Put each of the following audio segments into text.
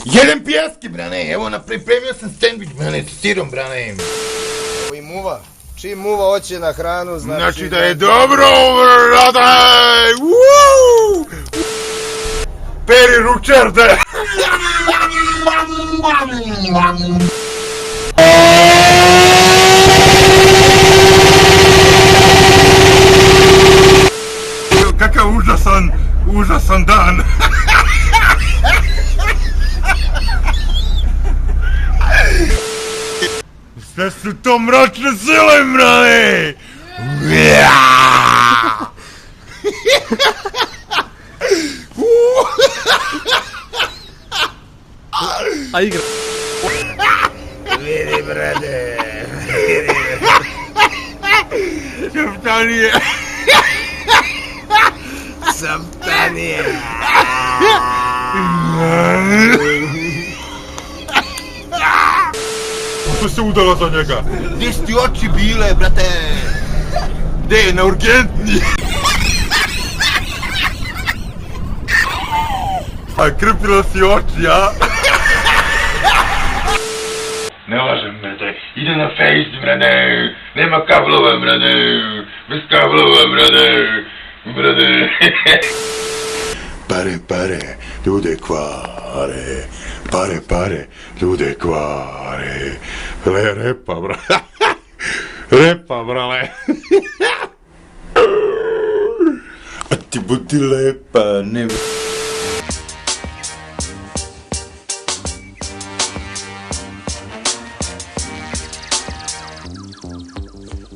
Jedem pjeski, brane, evo pripremio sam sandvič, brane, s sirom, brane. Evo i muva. Čim muva hoće na hranu, Znači da je dobro, brate! Peri ručerde! Kakav užasan dan! Sve su to mračne sile, brane! A igra. Vidi, brade! Šaptanije! Šaptanije! Kako se udala za njega? Gdje su ti oči bile, brate? Gdje, na urgentni? A krpila si oči, a? Ne lažem, brate, ide na face, brate, nema kablova, brate, bez kablova, brate, Pare, ljude kvare, pare, ljude kvare, repa, brale, a ti budi lepa, ne...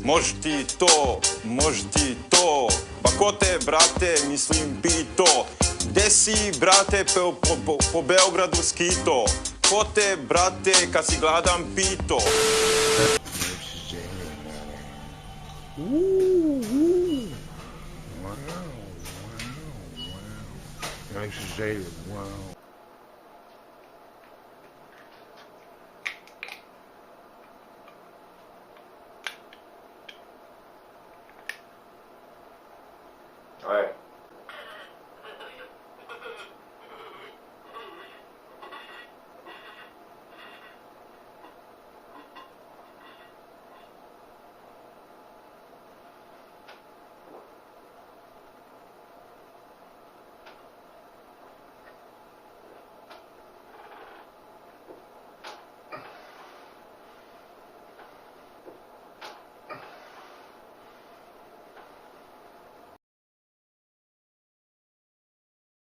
Mož ti to, pa ko te, brate, mislim, pito, gde si, brate, po Beogradu skito, ko te, brate, kad si gladan pito. Najviše želje, wow.